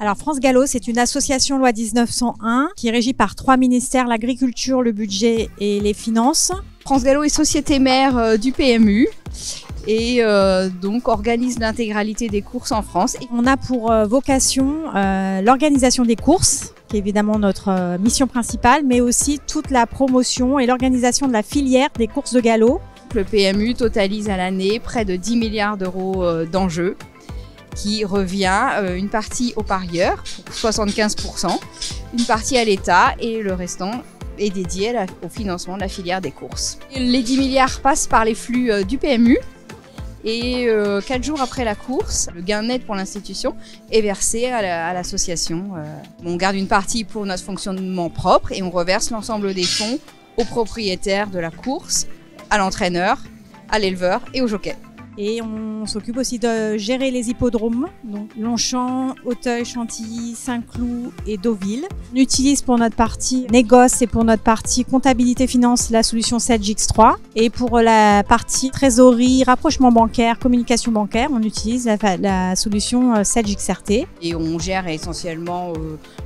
Alors France Gallo, c'est une association loi 1901 qui est régie par 3 ministères, l'agriculture, le budget et les finances. France Gallo est société mère du PMU et donc organise l'intégralité des courses en France. On a pour vocation l'organisation des courses, qui est évidemment notre mission principale, mais aussi toute la promotion et l'organisation de la filière des courses de galop. Le PMU totalise à l'année près de 10 milliards d'euros d'enjeux, qui revient une partie aux parieurs, 75%, une partie à l'État et le restant est dédié au financement de la filière des courses. Les 10 milliards passent par les flux du PMU et 4 jours après la course, le gain net pour l'institution est versé à l'association. On garde une partie pour notre fonctionnement propre et on reverse l'ensemble des fonds aux propriétaires de la course, à l'entraîneur, à l'éleveur et au jockey. Et on s'occupe aussi de gérer les hippodromes, donc Longchamp, Auteuil, Chantilly, Saint-Cloud et Deauville. On utilise pour notre partie négoce et pour notre partie comptabilité finance la solution Sedgix3. Et pour la partie trésorerie, rapprochement bancaire, communication bancaire, on utilise la solution Sedgix-RT. Et on gère essentiellement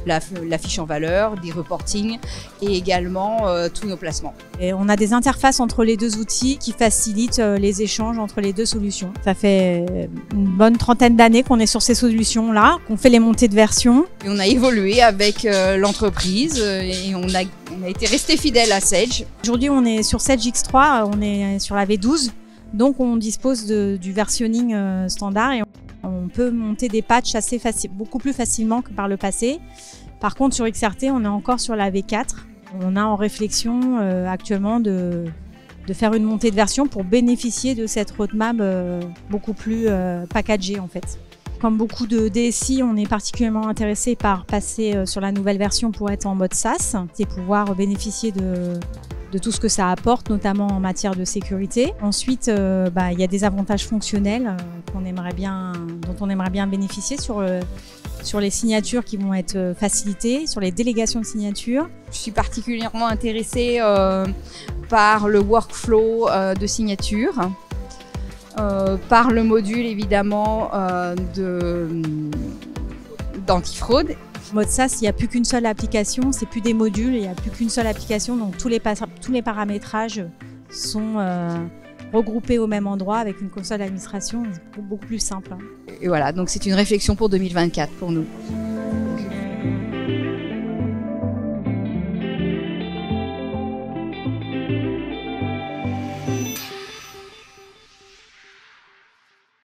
la fiche en valeur, des reportings et également tous nos placements. Et on a des interfaces entre les deux outils qui facilitent les échanges entre les deux solutions. Ça fait une bonne trentaine d'années qu'on est sur ces solutions-là, qu'on fait les montées de version. Et on a évolué avec l'entreprise et on a été resté fidèle à Sedge. Aujourd'hui, on est sur Sedgix3, on est sur la V12, donc on dispose du versionning standard et on peut monter des patchs beaucoup plus facilement que par le passé. Par contre, sur XRT, on est encore sur la V4. On a en réflexion actuellement de faire une montée de version pour bénéficier de cette roadmap beaucoup plus packagée en fait. Comme beaucoup de DSI, on est particulièrement intéressé par passer sur la nouvelle version pour être en mode SaaS et pouvoir bénéficier de tout ce que ça apporte, notamment en matière de sécurité. Ensuite, il y a des avantages fonctionnels dont on aimerait bien bénéficier sur les signatures qui vont être facilitées, sur les délégations de signatures. Je suis particulièrement intéressée par le workflow de signature, par le module évidemment d'antifraude. Mode SaaS, il n'y a plus qu'une seule application, c'est plus des modules, il n'y a plus qu'une seule application, donc tous les paramétrages sont regroupés au même endroit avec une console d'administration, c'est beaucoup plus simple. Et voilà, donc c'est une réflexion pour 2024 pour nous.